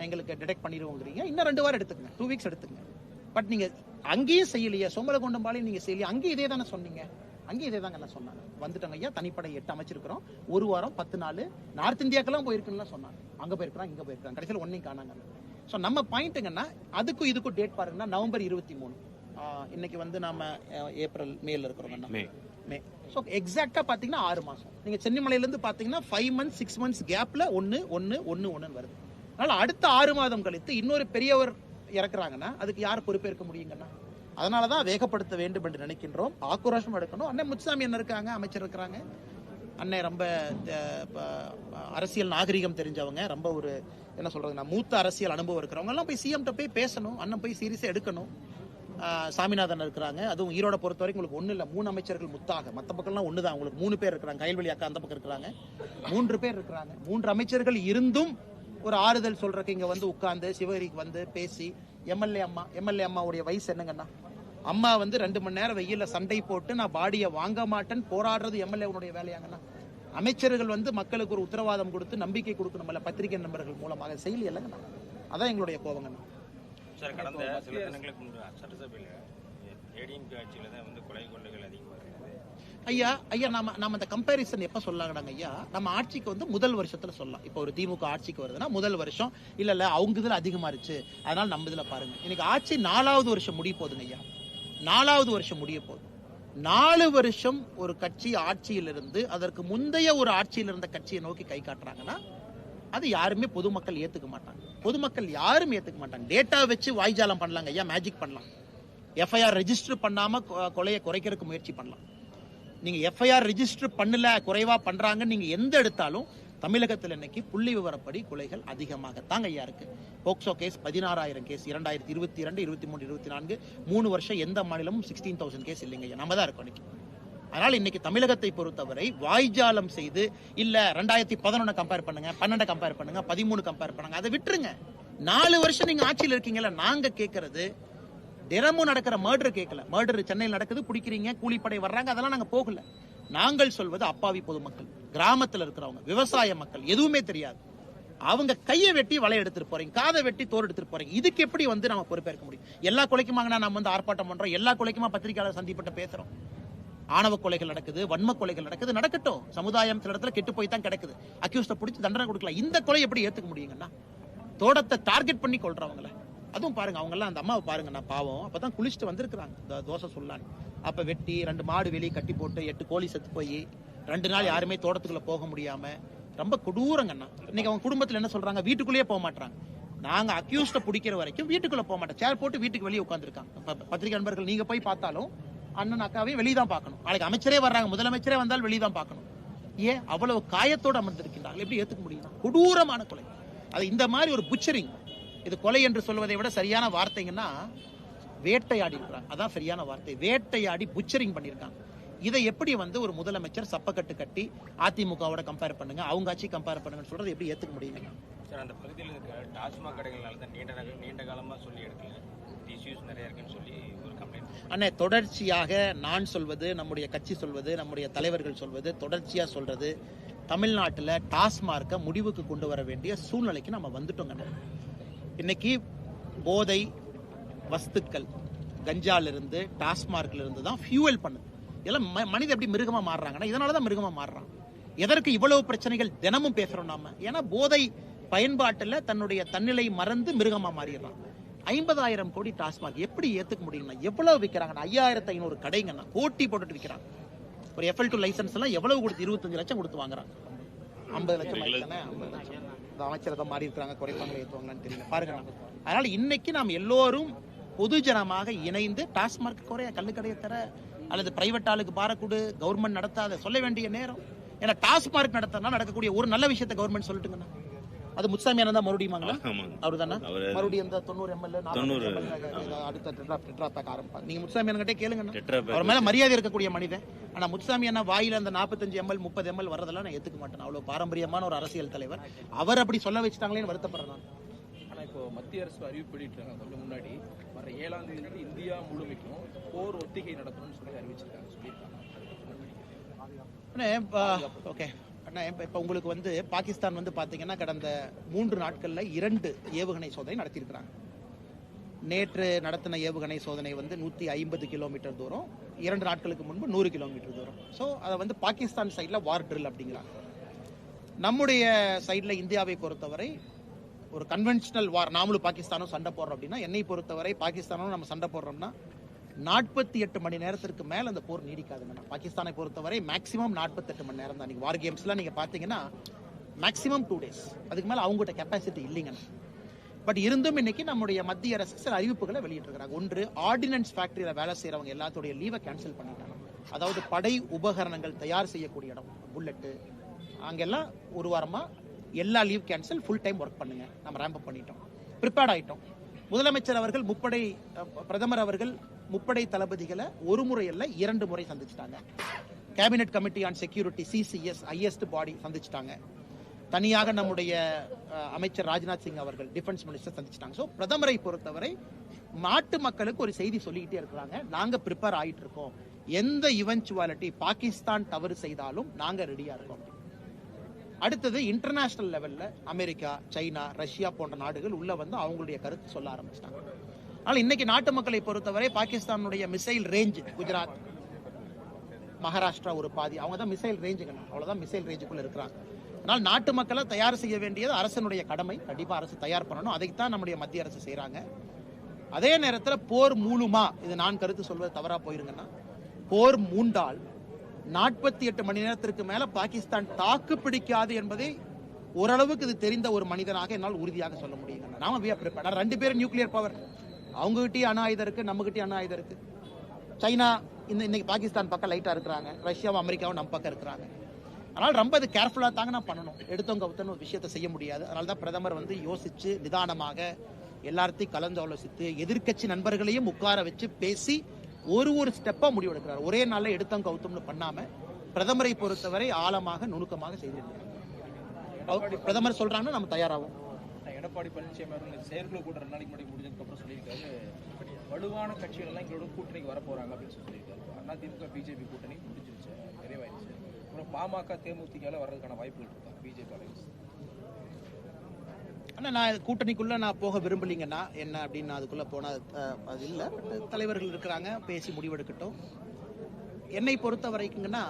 எங்களுக்கு டிடெக்ட் பண்ணிடுவோங்கிறீங்க. இன்னும் 2 வாரம் எடுத்துக்கங்க, 2 வீக்ஸ் எடுத்துக்கங்க. பட் நீங்க அங்கேயும் செய்யலையா, சோமலகவுண்டம்பாளையம் நீங்க செய்யலையா, அங்கேயும் இதே தானே சொன்னீங்க, அங்கேயும் இதே தாங்க சொன்னாங்க. வந்துட்டாங்க ஐயா, தனிப்படை 8 அமைச்சிருக்கிறோம், 1 வாரம் 10 நாள் நார்த் இந்தியாக்கெல்லாம் போயிருக்குன்னு சொன்னாங்க. அங்க போயிருக்காங்க, இங்க போயிருக்காங்க, கடைசியில் ஒன்னையும் காணாங்க. ஸோ நம்ம பாயிண்ட்டுங்கன்னா அதுக்கும் இதுக்கும் டேட் பாருங்கன்னா நவம்பர் 23. இன்னைக்கு வந்து நாம ஏப்ரல் மேல இருக்கிறோம், மே. ஸோ எக்ஸாக்டா பாத்தீங்கன்னா 6 மாசம். நீங்க சென்னிமலையில இருந்து பாத்தீங்கன்னா 5 months 6 months கேப்ல 1 வருது. அதனால அடுத்த 6 மாதம் கழித்து இன்னொரு பெரியவர் இறக்குறாங்கன்னா அதுக்கு யார் பொறுப்பேற்க முடியுங்கன்னா, அதனாலதான் வேகப்படுத்த வேண்டும் என்று நினைக்கின்றோம். ஆக்ரோஷம் எடுக்கணும். அண்ணன் முத்துசாமி என்ன இருக்காங்க, அமைச்சர் இருக்கிறாங்க. அண்ணன் ரொம்ப அரசியல் நாகரிகம் தெரிஞ்சவங்க, ரொம்ப ஒரு என்ன சொல்றது, மூத்த அரசியல் அனுபவம் இருக்கிறவங்க எல்லாம் போய் சிஎம் போய் பேசணும். அண்ணன் போய் சீரியஸா எடுக்கணும். சாமிநாதன் இருக்கிறாங்க. அதுவும் ஈரோட பொறுத்த வரைக்கும் உங்களுக்கு 1 இல்ல 3 அமைச்சர்கள் முத்தாக, மற்ற பக்கம்லாம் 1 தான். உங்களுக்கு 3 பேர் இருக்கிறாங்க. கைல்வெளி அக்கா அந்த பக்கம் இருக்கிறாங்க, 3 பேர் இருக்கிறாங்க. 3 அமைச்சர்கள் இருந்தும் ஒரு ஆறுதல் சொல்றதுக்கு இங்க வந்து உட்கார்ந்து சிவகிரிக்கு வந்து பேசி, எம்எல்ஏ அம்மாவுடைய வயசு என்னங்கன்னா, அம்மா வந்து 2 மணி நேரம் வெயில சண்டை போட்டு நான் பாடியை வாங்க மாட்டேன்னு போராடுறது எம்எல்ஏ வேலையாங்கன்னா, அமைச்சர்கள் வந்து மக்களுக்கு ஒரு உத்தரவாதம் கொடுத்து நம்பிக்கை கொடுக்கணும்ல பத்திரிகை நண்பர்கள் மூலமாக செய்யல இல்லைங்கண்ணா. அதான் எங்களுடைய கோபங்கண்ணா. சார், கடந்த சில தினங்களுக்கு முன்பு சட்டசபையில் ஏடிஎம்கே ஆட்சியில் தான் வந்து கொலை கொள்ளைகள் அதிகமாக இருக்குது. ஐயா நாம அந்த கம்பேரிசன் எப்ப சொல்லலாங்கடாங்க ஐயா, நம்ம ஆட்சிக்கு வந்து முதல் வருஷத்துல சொல்லலாம். இப்போ ஒரு திமுக ஆட்சிக்கு வருதுன்னா முதல் வருஷம் இல்ல அவங்க இதுல அதிகமா இருச்சு, அதனால நம்ம இதுல பாருங்க. இன்னைக்கு ஆட்சி 4வது வருஷம் முடிய போகுதுங்க ஐயா. 4வது வருஷம் முடிய போகுது. 4 வருஷம் ஒரு கட்சி ஆட்சியிலிருந்து அதற்கு முந்தைய ஒரு ஆட்சியில் இருந்த கட்சியை நோக்கி கை காட்டுறாங்கன்னா அது யாருமே பொதுமக்கள் ஏத்துக்க மாட்டாங்க. பொதுமக்கள் யாரும் ஏத்துக்க மாட்டாங்க. டேட்டா வச்சு வாய்ஜாலம் பண்ணலாங்க ஐயா, மேஜிக் பண்ணலாம். எஃப்ஐஆர் ரெஜிஸ்டர் பண்ணாம கொலையை குறைக்கிறதுக்கு முயற்சி பண்ணலாம். நீங்க எஃப்ஐஆர் ரெஜிஸ்டர் பண்ணல, குறைவா பண்றாங்க, நீங்க எந்த எடுத்தாலும் தமிழகத்தில் இன்னைக்கு புள்ளி விவரப்படி கொலைகள் அதிகமாகத்தாங்க ஐயா இருக்கு. போக்சோ கேஸ் 16,000 கேஸ் 2022, 23, 24 3 வருஷம் எந்த மாநிலமும் 16,000 கேஸ் இல்லைங்க ஐயா, நம்ம தான் இருக்கோம் இன்னைக்கு. அதனால இன்னைக்கு தமிழகத்தை பொறுத்தவரை வாய்ஜாலம் செய்து இல்ல 2011 கம்பேர் பண்ணுங்க, 12 கம்பேர் பண்ணுங்க, 13 கம்பேர் பண்ணுங்க, அதை விட்டுருங்க. 4 வருஷம் நீங்க ஆட்சியில் இருக்கீங்கல்ல. நாங்க கேட்கறது தினமும் நடக்கிற மர்டர் கேட்கல. மர்டர் சென்னையில் நடக்குது, பிடிக்கிறீங்க, கூலிப்படை வர்றாங்க, அதெல்லாம் நாங்க போகல. நாங்கள் சொல்வது அப்பாவி பொதுமக்கள், கிராமத்தில் இருக்கிறவங்க, விவசாய மக்கள், எதுவுமே தெரியாது. அவங்க கையை வெட்டி வலை எடுத்துட்டு போறீங்க, காதை வெட்டி தோறு எடுத்துட்டு போறீங்க. இதுக்கு எப்படி வந்து நம்ம பொறுப்பேற்க முடியும்? எல்லா கொலைக்குமாங்கன்னா நம்ம வந்து ஆர்ப்பாட்டம் பண்றோம், எல்லா கொலைக்குமா பத்திரிகையாளர் சந்திப்பட்ட பேசுறோம். ஆணவ கொலைகள் நடக்குது, வன்ம கொலைகள் நடக்குது, நடக்கட்டும். சமுதாயம் சில இடத்துல கெட்டு போய் தான் கிடக்குது. அக்யூஸ்ட பிடிச்சி தண்டனை கொடுக்கலாம். இந்த கொலை எப்படி ஏத்துக்க முடியுங்கன்னா, தோட்டத்தை டார்கெட் பண்ணி கொள்றவங்கள. அதுவும் பாருங்க, அவங்க எல்லாம் அந்த அம்மாவை பாருங்க, நான் பாவம் அப்பதான் குளிச்சுட்டு வந்திருக்கிறாங்க தோசை சொல்லான்னு. அப்ப வெட்டி 2 மாடு வெளியே கட்டி போட்டு 8 கோழி செத்து போய் 2 நாள் யாருமே தோட்டத்துக்குள்ள போக முடியாம ரொம்ப கொடூரங்கண்ணா. இன்னைக்கு அவங்க குடும்பத்துல என்ன சொல்றாங்க, வீட்டுக்குள்ளேயே போக மாட்டாங்க. நாங்க அக்யூஸ்ட பிடிக்கிற வரைக்கும் வீட்டுக்குள்ள போக மாட்டோம், சேர் போட்டு வீட்டுக்கு வெளியே உட்காந்துருக்காங்க. பத்திரிகை நண்பர்கள் நீங்க போய் பார்த்தாலும் அண்ணன் அக்காவையும் வெளியே தான் பார்க்கணும். நாளைக்கு அமைச்சரே வர்றாங்க, முதலமைச்சரே வந்தால் வெளியே தான் பார்க்கணும். ஏன் அவ்வளவு காயத்தோடு அமர்ந்திருக்கின்றார்கள்? எப்படி ஏத்துக்க முடியும்? கொடூரமான கொலை. அது இந்த மாதிரி ஒரு புச்சரிங், இது கொலை என்று சொல்வதை விட சரியான வார்த்தைங்கன்னா வேட்டையாடி இருக்கிறாங்க. அதான் சரியான வார்த்தை. வேட்டையாடி புச்சரிங் பண்ணியிருக்காங்க. இதை எப்படி ஒரு முதலமைச்சர் சப்பக்கட்டு கட்டி அதிமுகவோட கம்பேர் பண்ணுங்க, அவங்க ஆட்சி கம்பேர் பண்ணுங்கன்னு சொல்றது எப்படி ஏத்துக்க முடியுங்க? சார், அந்த பகுதியில் இருக்க டாஸ்மாக் கடைகள்னால தான் நீண்ட காலமா சொல்லி எடுக்கல, இஷ்யூஸ் நிறைய இருக்குன்னு சொல்லி ஒரு கம்ப்ளைண்ட். அண்ணே, தொடர்ச்சியாக நான் சொல்வது, நம்முடைய கட்சி சொல்வது, நம்முடைய தலைவர்கள் சொல்வது, தொடர்ச்சியா சொல்றது, தமிழ்நாட்டில் டாஸ்மார்க்கை முடிவுக்கு கொண்டு வர வேண்டிய சூழ்நிலைக்கு நம்ம வந்துட்டோங்க. இன்னைக்கு போதை வஸ்துக்கள் கஞ்சால இருந்து டாஸ்மார்க்ல இருந்து தான் ஃபியூவல் பண்ணுது. இதெல்லாம் மனித எப்படி மிருகமா மாறுறாங்கன்னா இதனாலதான் மிருகமா மாறுறான். எதற்கு இவ்வளவு பிரச்சனைகள் தினமும் பேசுறோம் நாம? ஏன்னா போதை பயன்பாட்டுல தன்னுடைய தன்னிலை மறந்து மிருகமா மாறிடுறான். 50,000 கோடி டாஸ்மாக் எப்படி ஏத்துக்க முடியும்னா? எவ்வளவு விற்கிறாங்க? 5,500 கடைங்கன்னா கோட்டி போட்டுட்டு விற்கிறாங்க. ஒரு FL2 லைசன்ஸ் எல்லாம் எவ்வளவு கொடுத்து 25 லட்சம் கொடுத்து வாங்குறாங்க. 50 லட்சம் 50 லட்சம். அமைச்சர் தான் மாறி இருக்கிறாங்க, குறைப்பாங்களே ஏற்றுவாங்களான்னு தெரியல பாருங்க. அதனால இன்னைக்கு நாம் எல்லோரும் பொதுஜனமாக இணைந்து டாஸ்மார்க் குறைய, கள்ளுக்கடையை தர அல்லது பிரைவேட் ஆளுக்கு பாரக்கூடு, கவர்மெண்ட் நடத்தாத சொல்ல வேண்டிய நேரம். ஏன்னா டாஸ்மார்க் நடத்தினா நடக்கக்கூடிய ஒரு நல்ல விஷயத்தை கவர்மெண்ட் சொல்லிட்டுங்கண்ணா. அது முத்துசாமி அண்ணா தான் மறுபடியுமாங்களா? அவரு தானே மறுபடியும் இந்த 90 ML அடுத்த டெட்ரா பேக் ஆரம்பிப்பாங்க. நீங்க முத்துசாமி அண்ணன் கேளுங்க, அவர் மேல மரியாதை இருக்கக்கூடிய மனிதன். ஆனா முத்துசாமி அண்ணா வாயில அந்த 45 ML 30 ML வரதெல்லாம் நான் ஏத்துக்க மாட்டேன். அவ்வளவு பாரம்பரியமான ஒரு அரசியல் தலைவர், அவர் அப்படி சொல்ல வச்சுட்டாங்களேன்னு வருத்தப்படுறேன். ஆனா இப்போ மத்திய அரசு அறிவிப்பு வெளியிட்டாங்க, கொஞ்சம் முன்னாடி வர 7ஆம் தேதி இந்தியா முழுமைக்கும் போர் ஒத்திகை நடத்தணும்னு சொல்லி அறிவிச்சிருக்காங்க, சொல்லியிருக்காங்க. ஓகே அண்ணா, இப்ப உங்களுக்கு பாகிஸ்தான் பாத்தீங்கன்னா கடந்த 3 நாட்கள்ல 2 ஏவுகணை சோதனை நடத்தியிருக்கிறாங்க. நேற்று நடத்தின ஏவுகணை சோதனை 150 கிலோமீட்டர் தூரம், 2 நாட்களுக்கு முன்பு 100 கிலோமீட்டர் தூரம். ஸோ அதை பாகிஸ்தான் சைட்ல வார் ட்ரில் அப்படிங்கிறாங்க. நம்முடைய சைட்ல இந்தியாவை பொறுத்தவரை ஒரு கன்வென்ஷனல் வார், நாமளும் பாகிஸ்தானும் சண்டை போடுறோம் அப்படின்னா, என்னை பொறுத்தவரை பாகிஸ்தானும் நம்ம சண்டை போடுறோம்னா 48 மணி நேரத்திற்கு மேல அந்த போர் நீடிக்காதுங்க. பாகிஸ்தானை பொறுத்தவரை மேக்சிமம் 48 மணி நேரம் தான். நீங்க வார் கேம்ஸ்லாம் நீங்க பாத்தீங்கன்னா மேக்சிமம் 2 days, அதுக்கு மேல அவங்ககிட்ட கெப்பாசிட்டி இல்லைங்க. பட் இருந்தும் இன்னைக்கு நம்முடைய மத்திய அரசு சில அறிவிப்புகளை வெளியிட்டிருக்கிறாங்க. ஒன்று, ஆர்டினன்ஸ் ஃபேக்டரியில வேலை செய்யறவங்க எல்லாத்துடைய லீவை கேன்சல் பண்ணிட்டாங்க. அதாவது படை உபகரணங்கள் தயார் செய்யக்கூடிய இடம், புல்லட்டு, அங்கெல்லாம் ஒரு வாரமா எல்லா leave cancel, full time work பண்ணுங்க. நம்ம ரேம்ப் அப் பண்ணிட்டோம், ப்ரிப்பேர்ட் ஆயிட்டோம். முதலமைச்சர் அவர்கள் பிரதமர் அவர்கள் முப்படை தளபதிகளை ஒரு முறை அல்ல 2 முறை சந்திச்சிட்டாங்க. Cabinet committee on security CCS highest body சந்திச்சிட்டாங்க. தனியாக நம்முடைய அமைச்சர் ராஜ்நாத் சிங் அவர்கள் டிஃபென்ஸ் மினிஸ்டர் சந்திச்சிட்டாங்க. ஸோ பிரதமரை பொறுத்தவரை நாட்டு மக்களுக்கு ஒரு செய்தி சொல்லிக்கிட்டே இருக்கிறாங்க, நாங்க ப்ரிப்பேர் ஆயிட்டு இருக்கோம், எந்த இவென்ச்சுவாலிட்டி பாகிஸ்தான் தவறு செய்தாலும் நாங்க ரெடியா இருக்கோம். அடுத்தது இன்டர்நேஷனல் லெவல்ல அமெரிக்கா, சைனா, ரஷ்யா போன்ற நாடுகள் உள்ள அவங்களுடைய கருத்து சொல்ல ஆரம்பிச்சிட்டாங்க. ஆனால் இன்னைக்கு நாட்டு மக்களை பொறுத்தவரை பாகிஸ்தானுடைய மிசைல் ரேஞ்ச், குஜராத், மகாராஷ்டிரா ஒரு பாதி, அவங்க தான் மிசைல் ரேஞ்சுங்க, அவ்வளவுதான் மிசைல் ரேஞ்சுக்குள்ள இருக்கிறாங்க. ஆனால் நாட்டு மக்களை தயார் செய்ய வேண்டியது அரசனுடைய கடமை. கண்டிப்பா அரசு தயார் பண்ணணும், அதைத்தான் நம்முடைய மத்திய அரசு செய்யறாங்க. அதே நேரத்தில் போர் மூலுமா, இது நான் கருத்து சொல்வது தவறா போயிருங்கன்னா, போர் மூண்டால் 48 மணி நேரத்திற்கு மேல பாகிஸ்தான் தாக்கு பிடிக்காது என்பதை ஓரளவுக்கு இது தெரிந்த ஒரு மனிதனாக என்னால் உறுதியாக சொல்ல முடியும். நாம 2 பேரும் நியூக்ளியர் பவர், அவங்க கிட்டயும் அணு ஆயுதம் இருக்கு, நம்ம கிட்டயும் அணு ஆயுதம் இருக்கு. சைனா இன்னைக்கு பாகிஸ்தான் பக்கம் லைட்டா இருக்கிறாங்க, ரஷ்யாவும் அமெரிக்காவும் நம்ம பக்கம் இருக்கிறாங்க. அதனால ரொம்ப அது கேர்ஃபுல்லா தாங்க நான் பண்ணணும். எடுத்தவங்க ஒரு விஷயத்தை செய்ய முடியாது. அதனால தான் பிரதமர் யோசிச்சு நிதானமாக எல்லாத்தையும் கலந்து ஆலோசித்து எதிர்க்கட்சி நண்பர்களையும் உட்கார வச்சு பேசி ஒரு ஸ்டெப்பா முடிவெடுக்கிறார். ஒரே நாள்ல எடுத்தவங்க கவுத்தம்னு பண்ணாம பிரதமரை பொறுத்தவரை ஆழமாக நுணுக்கமாக செய்திருக்கிறார். பிரதமர் சொல்றாங்கன்னா நம்ம தயாராகும். எடப்பாடி பழனிசாமி அவர்கள் செயற்குழு கூட 2 நாளைக்கு முன்னாடி முடிஞ்சதுக்கு அப்புறம் சொல்லியிருக்காரு, வலுவான கட்சிகள் எல்லாம் எங்களோட கூட்டணிக்கு வர போறாங்க அப்படின்னு சொல்லியிருக்காரு. அதிமுக BJP கூட்டணி முடிஞ்சிருச்சு, நிறைவாயிருச்சு. அப்புறம் பாமக தேமுதிக வர்றதுக்கான வாய்ப்புகள் இருக்கா BJP அலைன்ஸ்? ஆனால் நான் கூட்டணிக்குள்ள நான் போக விரும்பலிங்கன்னா என்ன அப்படின்னு அதுக்குள்ள போனா அது இல்லை. தலைவர்கள் இருக்கிறாங்க, பேசி முடிவெடுக்கட்டும். என்னை பொறுத்த வரைக்குங்கன்னா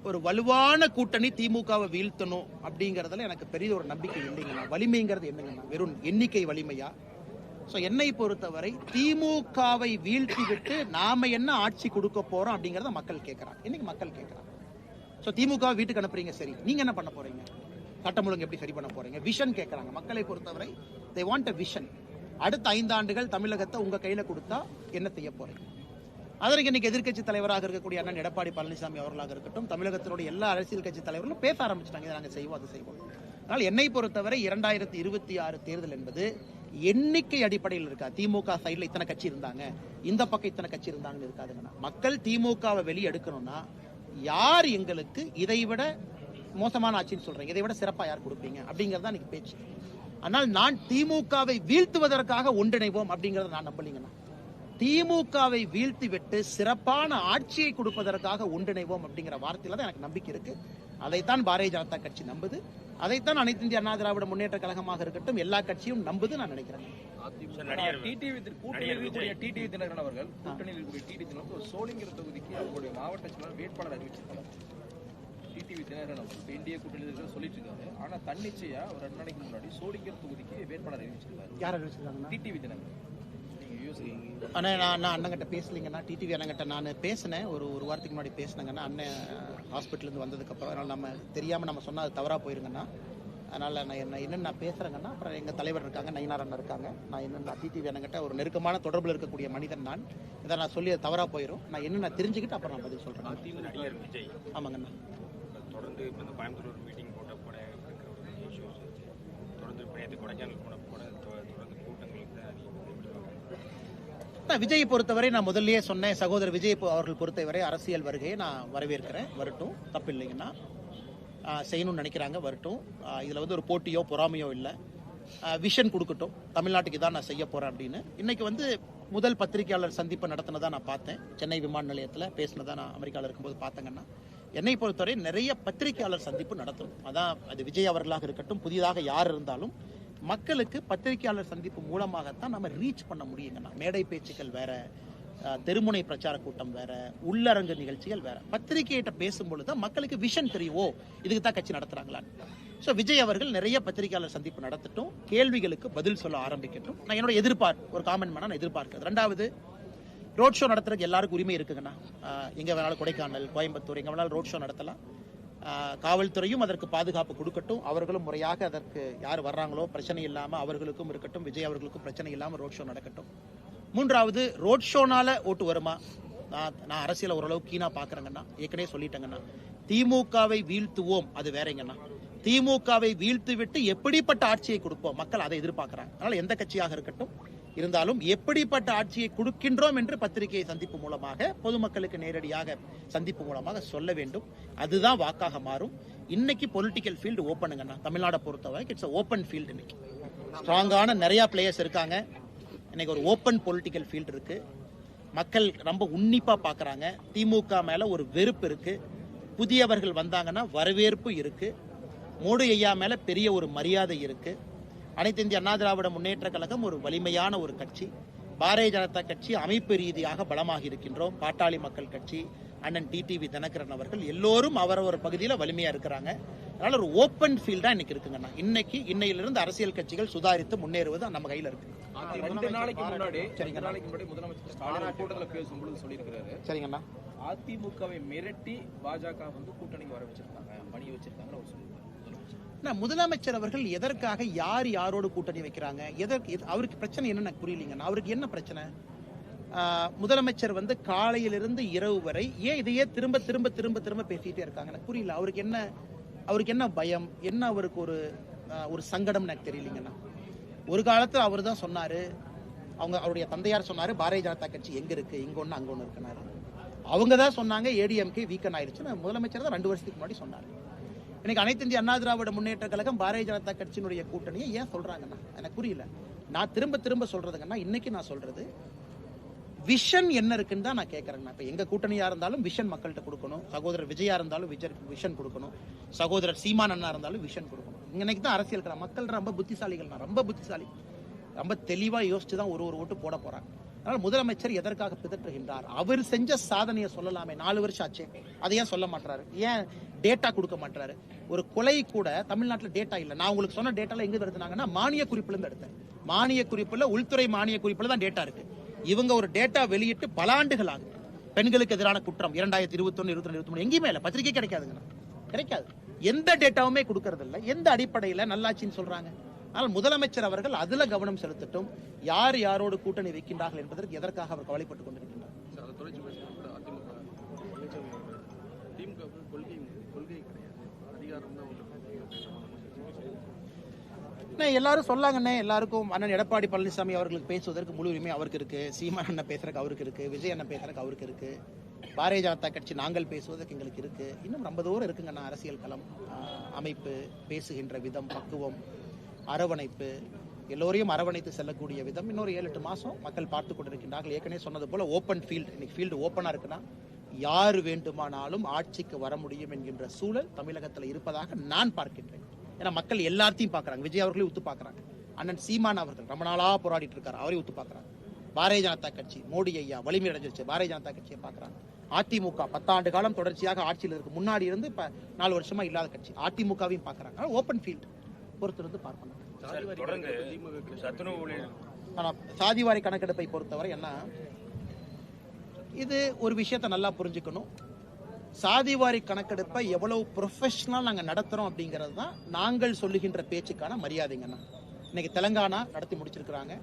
ஒரு வலுவான கூட்டணி திமுகவை வீழ்த்தணும் அப்படிங்கறதுல எனக்கு பெரிய ஒரு நம்பிக்கை இல்லைங்கண்ணா. வலிமைங்கிறது என்னங்கண்ணா, வெறும் எண்ணிக்கை வலிமையா? ஸோ என்னை பொறுத்தவரை திமுகவை வீழ்த்தி விட்டு நாம என்ன ஆட்சி கொடுக்க போறோம் அப்படிங்கறத மக்கள் கேட்கறாங்க. இன்னைக்கு மக்கள் கேட்கறாங்க. ஸோ திமுக வீட்டுக்கு அனுப்புறீங்க, சரி, நீங்க என்ன பண்ண போறீங்க? சட்டம் ஒழுங்கு எப்படி சரி பண்ண போறீங்க? விஷன் கேட்கறாங்க மக்களை பொறுத்தவரை. they want a vision. அடுத்த 5 ஆண்டுகள் தமிழகத்தை உங்க கையில கொடுத்தா என்ன செய்ய போறீங்க? அதற்கு இன்னைக்கு எதிர்க்கட்சி தலைவராக இருக்கக்கூடிய அண்ணன் எடப்பாடி பழனிசாமி அவர்களாக இருக்கட்டும், தமிழகத்தினுடைய எல்லா அரசியல் கட்சி தலைவர்களும் பேச ஆரம்பிச்சிட்டாங்க, இதை நாங்கள் செய்வோம், அதை செய்வோம். அதனால் என்னை பொறுத்தவரை 2026 தேர்தல் என்பது எண்ணிக்கை அடிப்படையில் இருக்கா. திமுக சைடுல இத்தனை கட்சி இருந்தாங்க, இந்த பக்கம் இத்தனை கட்சி இருந்தாங்கன்னு இருக்காதுங்கன்னா, மக்கள் திமுகவை வெளியே எடுக்கணும்னா யார் எங்களுக்கு இதைவிட மோசமான ஆட்சின்னு சொல்றீங்க, இதை விட சிறப்பா யார் கொடுப்பீங்க அப்படிங்கறதா இன்னைக்கு பேச்சு. ஆனால் நான் திமுகவை வீழ்த்துவதற்காக ஒன்றிணைவோம் அப்படிங்கறத நான் நம்பலீங்கண்ணா. திமுகவை வீழ்த்தி விட்டு சிறப்பான ஆட்சியை கொடுப்பதற்காக ஒன்றிணைவோம் அப்படிங்கிற வார்த்தையில தான் எனக்கு நம்பிக்கை இருக்கு. அதைத்தான் பாரதிய ஜனதா கட்சி நம்புது, அதைத்தான் அனைத்து இந்திய அண்ணா திராவிட முன்னேற்ற கழகமாக இருக்கட்டும் எல்லா கட்சியும் நம்புது நான் நினைக்கிறேன். டிடிவி தினகரன் அவர்கள் கூட்டணியில் இருக்கக்கூடிய டிடிவி தினகரன் ஒரு சோளிங்கிற தொகுதிக்கு அவருடைய மாவட்ட செயலாளர் வேட்பாளர் அறிவிச்சிருக்காங்க. டிடிவி தினகரன் அவர்கள் என்டிஏ கூட்டணியில் சொல்லிட்டு இருக்காரு. ஆனா தன்னிச்சையா ஒரு 2 நாளைக்கு முன்னாடி சோளிங்கிற தொகுதிக்கு வேட்பாளர் அறிவிச்சிருக்காரு. யார் அறிவிச்சிருக்காங்க? டிடிவி தினகரன். ஆனா நான் அண்ணங்கிட்ட பேசலீங்கன்னா, டிடிவி அண்ணங்கிட்ட நான் பேசினேன், ஒரு வாரத்துக்கு முன்னாடி பேசினேங்கன்னா, அண்ணன் ஹாஸ்பிட்டல் இருந்து வந்ததுக்கு அப்புறம். அதனால நம்ம தெரியாம நம்ம சொன்னா அது தவறா போயிருங்கன்னா, அதனால நான் என்னென்ன பேசுறேங்கன்னா, அப்புறம் எங்க தலைவர் இருக்காங்க, நயினார் அண்ணன் இருக்காங்க, நான் என்னென்ன டிடிவி அண்ணங்கிட்ட ஒரு நெருக்கமான தொடர்பில் இருக்கக்கூடிய மனிதன் நான், இதை நான் சொல்லி தவறா போயிடும். நான் என்னென்ன தெரிஞ்சுக்கிட்டு அப்புறம் நான் பதில் சொல்றேன். நடிகர் விஜய் ஆமாங்கண்ணா, தொடர்ந்து இப்போ இந்த கோயம்புத்தூர் மீட்டிங் போட்ட கூட இருக்கிற ஒரு இஷ்யூஸ் தொடர்ந்து இப்போ நேற்று கொடைக்கானல் போன கூட தொடர்ந்து கூட்டங்களுக்கு தான் விஜயை பொறுத்தவரை நான் முதல்லயே சொன்னேன், சகோதரர் விஜய் அவர்கள் பொறுத்தவரை அரசியல் வருகையை நான் வரவேற்கிறேன், வரட்டும், தப்பு இல்லைங்கன்னா, செய்யணும்னு நினைக்கிறாங்க, வரட்டும். இதுல ஒரு போட்டியோ பொறாமையோ இல்லை, விஷன் கொடுக்கட்டும், தமிழ்நாட்டுக்கு தான் நான் செய்ய போறேன் அப்படின்னு. இன்னைக்கு முதல் பத்திரிகையாளர் சந்திப்பை நடத்தினதா நான் பார்த்தேன், சென்னை விமான நிலையத்தில் பேசினதா நான் அமெரிக்காவில் இருக்கும்போது பார்த்தேங்கன்னா, என்னை பொறுத்தவரை நிறைய பத்திரிகையாளர் சந்திப்பு நடத்தணும். அதான் அது விஜய் அவர்களாக இருக்கட்டும், புதிதாக யார் இருந்தாலும் மக்களுக்கு பத்திரிகையாளர் சந்திப்பு மூலமாகத்தான் நம்ம ரீச் பண்ண முடியுங்கண்ணா. மேடை பேச்சுக்கள் வேற, தெருமுனை பிரச்சார கூட்டம் வேற, உள்ளரங்கு நிகழ்ச்சிகள் வேற. பத்திரிகையிட்ட பேசும்பொழுது மக்களுக்கு விஷன் தெரியுவோ இதுக்கு தான் கட்சி நடத்துறாங்களான்னு. ஸோ விஜய் அவர்கள் நிறைய பத்திரிகையாளர் சந்திப்பு நடத்தட்டும், கேள்விகளுக்கு பதில் சொல்ல ஆரம்பிக்கட்டும். நான் என்னோட எதிர்பார்ப்பு, ஒரு காமெண்ட் பண்ண நான் எதிர்பார்க்கிறேன். 2வது, ரோட் ஷோ நடத்துறதுக்கு எல்லாருக்கும் உரிமை இருக்குங்கண்ணா. எங்க வேணாலும் கொடைக்கானல், கோயம்புத்தூர், எங்க வேணாலும் ரோட் ஷோ நடத்தலாம். காவல்துறையும் அதற்கு பாதுகாப்பு கொடுக்கட்டும், அவர்களும் முறையாக அதற்கு யார் வர்றாங்களோ பிரச்சனை இல்லாம அவர்களுக்கும் இருக்கட்டும், விஜய் அவர்களுக்கும் பிரச்சனை இல்லாம ரோட் ஷோ நடக்கட்டும். 3வது, ரோட் ஷோனால ஓட்டு வருமா? நான் அரசியல ஓரளவு கீனா பாக்குறேங்கண்ணா, ஏற்கனவே சொல்லிட்டேங்கண்ணா. திமுகவை வீழ்த்துவோம் அது வேறங்கண்ணா, திமுகவை வீழ்த்து விட்டு எப்படிப்பட்ட ஆட்சியை கொடுப்போம் மக்கள் அதை எதிர்பார்க்கிறாங்க. அதனால எந்த கட்சியாக இருக்கட்டும் இருந்தாலும் எப்படிப்பட்ட ஆட்சியை கொடுக்கின்றோம் என்று பத்திரிகை சந்திப்பு மூலமாக பொதுமக்களுக்கு நேரடியாக சந்திப்பு மூலமாக சொல்ல வேண்டும். அதுதான் வாக்காக மாறும். இன்னைக்கு பொலிட்டிக்கல் ஃபீல்டு ஓப்பனுங்கண்ணா, தமிழ்நாடை பொறுத்தவரை இட்ஸ் ஓப்பன் ஃபீல்டு. இன்னைக்கு ஸ்ட்ராங்கான நிறைய பிளேயர்ஸ் இருக்காங்க. இன்னைக்கு ஒரு ஓப்பன் பொலிட்டிக்கல் ஃபீல்டு இருக்கு. மக்கள் ரொம்ப உன்னிப்பா பாக்குறாங்க. திமுக மேல ஒரு வெறுப்பு இருக்கு. புதியவர்கள் வந்தாங்கன்னா வரவேற்பு இருக்கு. மோடி ஐயா மேல பெரிய ஒரு மரியாதை இருக்கு. அனைத்து இந்திய அண்ணா திராவிட முன்னேற்ற கழகம் ஒரு வலிமையான ஒரு கட்சி. பாரதிய ஜனதா கட்சி அமைப்பு ரீதியாக பலமாக இருக்கின்றோம். பாட்டாளி மக்கள் கட்சி, அண்ணன் டிடிவி தினகரன் அவர்கள் எல்லோரும் அவரவர் பகுதியில் வலிமையா இருக்கிறாங்க. அதனால ஒரு ஓப்பன் ஃபீல்டா இன்னைக்கு இருக்குங்கண்ணா. இன்னையிலிருந்து அரசியல் கட்சிகள் சுதாரித்து முன்னேறுவது நம்ம கையில இருக்கு. 2 நாளைக்கு முன்னாடி முதலமைச்சர் ஸ்டாலின் கூட்டத்தில் பேசும்போது சொல்லியிருக்கிறாரு, சரிங்கண்ணா, அதிமுகவை மிரட்டி பாஜக கூட்டணிக்கு வர வச்சிருக்காங்க, பணி வச்சிருக்காங்க. முதலமைச்சர் அவர்கள் எதற்காக யார் யாரோடு கூட்டணி வைக்கிறாங்க, அவருக்கு பிரச்சனை என்னன்னு எனக்கு புரியலீங்க. அவருக்கு என்ன பிரச்சனை? முதலமைச்சர் காலையிலிருந்து இரவு வரை ஏன் இதையே திரும்ப திரும்ப திரும்ப திரும்ப பேசிட்டே இருக்காங்க எனக்கு புரியல. அவருக்கு என்ன பயம், என்ன அவருக்கு ஒரு சங்கடம் எனக்கு தெரியலீங்கண்ணா. ஒரு காலத்துல அவர் தான் சொன்னாரு, அவருடைய தந்தையார் சொன்னாரு, பாரதிய ஜனதா கட்சி எங்க இருக்கு, இங்க ஒண்ணு அங்க ஒண்ணு இருக்குனாரு. அவங்க தான் சொன்னாங்க ஏடிஎம்கே வீக்கன் ஆயிடுச்சு. முதலமைச்சர் தான் 2 வருஷத்துக்கு முன்னாடி சொன்னாரு. இன்னைக்கு அனைத்து இந்திய அண்ணா திராவிட முன்னேற்ற கழகம் பாரதிய ஜனதா கட்சியினுடைய கூட்டணியை ஏன் சொல்றாங்கன்னா எனக்கு புரியல. நான் திரும்ப திரும்ப சொல்றதுங்கன்னா, இன்னைக்கு நான் சொல்றது விஷன் என்ன இருக்குன்னு தான் நான் கேட்கறேன். இப்ப எங்க கூட்டணியா இருந்தாலும் விஷன் மக்கள்கிட்ட கொடுக்கணும். சகோதரர் விஜயா இருந்தாலும் விஷன் கொடுக்கணும். சகோதரர் சீமான் அண்ணா இருந்தாலும் விஷன் கொடுக்கணும். இன்னைக்கு தான் அரசியல் மக்கள் ரொம்ப புத்திசாலிகள், ரொம்ப புத்திசாலி, ரொம்ப தெளிவா யோசிச்சு தான் ஒரு ஓட்டு போட போறாங்க. அதனால முதலமைச்சர் எதற்காக பிதற்றுகின்றார்? அவர் செஞ்ச சாதனையை சொல்லலாமே, 4 வருஷம் ஆச்சு, அதை ஏன் சொல்ல மாட்டாரு? ஏன் டேட்டா கொடுக்க மாட்டாரு? ஒரு கொலை கூட தமிழ்நாட்டில் டேட்டா இல்ல. நான் உங்களுக்கு சொன்ன டேட்டால எங்க எடுத்தாங்கன்னா மானிய குறிப்புல இருந்து எடுத்தேன். மானிய குறிப்புல, உள்துறை மானிய குறிப்புல தான் டேட்டா இருக்கு. இவங்க ஒரு டேட்டா வெளியிட்டு பல ஆண்டுகள் ஆகுது. பெண்களுக்கு எதிரான குற்றம் 2021, 22, 23 எங்கேயுமே இல்ல, பத்திரிகை கிடைக்காதுங்க. கிடைக்காது. எந்த டேட்டாவுமே கொடுக்கறது இல்லை. எந்த அடிப்படையில நல்லாட்சின்னு சொல்றாங்க? ஆனால் முதலமைச்சர் அவர்கள் அதுல கவனம் செலுத்தட்டும். யார் யாரோடு கூட்டணி வைக்கின்றார்கள் என்பதற்கு எதற்காக அவர் கவலைப்பட்டுக் கொண்டிருக்கின்றார்? அதை தொடர்ச்சி பேசும்போது அதிமுக பழனிசாமி அவர்கள் திமுக கொள்கை கிடையாது, அதிகாரம் தான் எல்லாரும் சொல்லாங்கண்ணே. எல்லாருக்கும் அண்ணன் எடப்பாடி பழனிசாமி அவர்களுக்கு பேசுவதற்கு முழு உரிமை அவருக்கு இருக்கு. சீமான் அண்ணன் பேசுறதுக்கு அவருக்கு இருக்கு. விஜய் அண்ணன் பேசுறதுக்கு அவருக்கு இருக்கு. பாரதிய ஜனதா கட்சி நாங்கள் பேசுவதற்கு எங்களுக்கு இருக்கு. இன்னும் ரொம்ப தூரம் இருக்குங்கண்ணா. அரசியல் களம், அமைப்பு, பேசுகின்ற விதம், பக்குவம், அரவணைப்பு, எல்லோரையும் அரவணைத்து செல்லக்கூடிய விதம் இன்னொரு 7-8 மாசம் மக்கள் பார்த்து கொண்டிருக்கின்றார்கள். ஏற்கனவே சொன்னது போல ஓப்பன் ஃபீல்டு, இன்னைக்கு ஃபீல்டு ஓப்பனா இருக்குன்னா யார் வேண்டுமானாலும் ஆட்சிக்கு வர முடியும் என்கின்ற சூழல் தமிழகத்தில் இருப்பதாக நான் பார்க்கின்றேன். ஏன்னா மக்கள் எல்லாத்தையும் பார்க்கறாங்க. விஜய் அவர்களையும் உத்து பார்க்கறாங்க. அண்ணன் சீமான் அவர்கள் ரொம்ப நாளா போராடிட்டு இருக்காரு, அவரையும் உத்து பார்க்கறாங்க. பாரதிய ஜனதா கட்சி, மோடி ஐயா வலிமை அடைஞ்சிருச்சு, பாரதிய ஜனதா கட்சியை பார்க்கறாங்க. அதிமுக 10 ஆண்டு காலம் தொடர்ச்சியாக ஆட்சியில் இருக்கு, முன்னாடி இருந்து இப்ப 4 வருஷமா இல்லாத கட்சி, அதிமுகவையும் பார்க்கறாங்க. ஓப்பன் ஃபீல்டு பொறுத்திருந்து பார்க்கணும். தொடர்ந்து சத்துணவு ஊழியர் ஆனா சாதிவாரி கணக்கெடுப்பை பொறுத்தவரை என்ன, இது ஒரு விஷயத்தை நல்லா புரிஞ்சுக்கணும். சாதிவாரி கணக்கெடுப்பை எவ்வளவு ப்ரொஃபஷனல் நாங்க நடத்துறோம் அப்படிங்கிறது தான் நாங்கள் சொல்லுகின்ற பேச்சுக்கான மரியாதைங்கண்ணா. இன்னைக்கு தெலங்கானா நடத்தி முடிச்சிருக்கிறாங்க,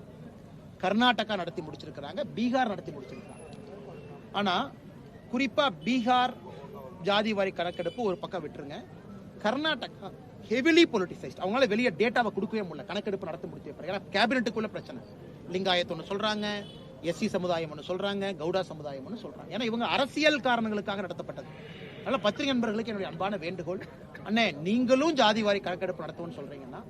கர்நாடகா நடத்தி முடிச்சிருக்கிறாங்க, பீகார் நடத்தி முடிச்சிருக்கிறாங்க. ஆனா குறிப்பா பீகார் ஜாதிவாரி கணக்கெடுப்பு ஒரு பக்கம் விட்டுருங்க. கர்நாடகா ஹெவிலி பொலிட்டிசைஸ்ட். அவங்களால வெளியே டேட்டாவை கொடுக்கவே முடியல. கணக்கெடுப்பு நடத்த முடிச்ச ஏன்னா கேபினெட்டுக்குள்ள பிரச்சனை. லிங்காயத் ஒன்று சொல்றாங்க, எஸ்சி சமுதாயம் ஒன்று சொல்றாங்க, கவுடா சமுதாயம் ஒன்று சொல்றாங்க. ஏன்னா இவங்க அரசியல் காரணங்களுக்காக நடத்தப்பட்டது. அதனால பத்திரிகை நண்பர்களுக்கு என்னுடைய அன்பான வேண்டுகோள், அண்ணே நீங்களும் ஜாதிவாரி கணக்கெடுப்பு நடத்துவோம்னு சொல்றீங்கன்னா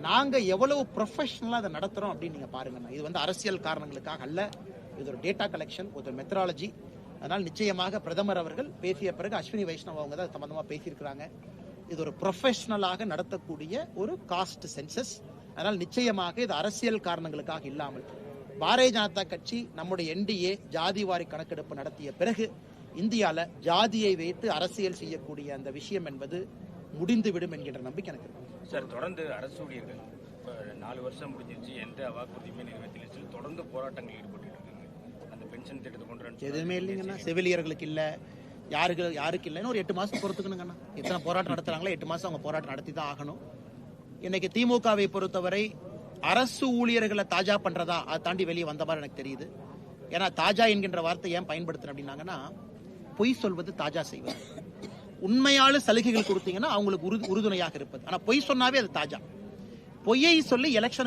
நாங்க எவ்வளவு ப்ரொஃபஷனலா அதை நடத்துறோம் அப்படின்னு நீங்க பாருங்கண்ணா. இது வந்து அரசியல் காரணங்களுக்காக அல்ல, இது ஒரு டேட்டா கலெக்ஷன், ஒரு மெத்தடாலஜி. அதனால் நிச்சயமாக பிரதமர் அவர்கள் பேசிய பிறகு அஸ்வினி வைஷ்ணவ் அவங்க தான் சம்பந்தமா பேசியிருக்கிறாங்க. இது ஒரு ப்ரொஃபஷனலாக நடத்தக்கூடிய ஒரு காஸ்ட் சென்சஸ். அதனால் நிச்சயமாக இது அரசியல் காரணங்களுக்காக இல்லாமல் பாரதிய ஜனதா கட்சி நம்முடைய என்டிஏ ஜாதிவாரி கணக்கெடுப்பு நடத்திய பிறகு இந்தியால ஜாதியை வைத்து அரசியல் செய்யக்கூடிய அந்த விஷயம் என்பது முடிந்துவிடும் என்கின்ற நம்பிக்கை எனக்கு இருக்கு. சார், தொடர்ந்து அரசு ஊழியர்கள் 4 வருஷம் முடிஞ்சிருச்சு, எந்த வாக்குறுதியுமே நிறைவேற்றல, தொடர்ந்து போராட்டங்கள் ஈடுபட்டு இருக்காங்க. அந்த பென்ஷன் திட்டத்தை கொண்டு எதுவுமே இல்லைங்கண்ணா. செவிலியர்களுக்கு இல்ல, யாருக்கு இல்லைன்னு ஒரு 8 மாசம் பொறுத்துக்கணுங்கண்ணா. எத்தனை போராட்டம் நடத்துறாங்களோ 8 மாசம் அவங்க போராட்டம் நடத்தி தான் ஆகணும். இன்னைக்கு திமுகவை பொறுத்தவரை அரசு ஊழியர்களை தாஜா பண்றதா அதை தாண்டி வெளியே வந்த மாதிரி எனக்கு தெரியுது. ஏன்னா தாஜா என்கின்ற வார்த்தை ஏன் பயன்படுத்துறேன் அப்படின்னாங்கன்னா, பொய் சொல்வது தாஜா செய்வது. உண்மையால சலுகைகள் கொடுத்தீங்கன்னா அவங்களுக்கு உறுதுணையாக இருப்பது. ஆனா பொய் சொன்னாவே அது தாஜா. பொய்யை சொல்லி எலெக்ஷன்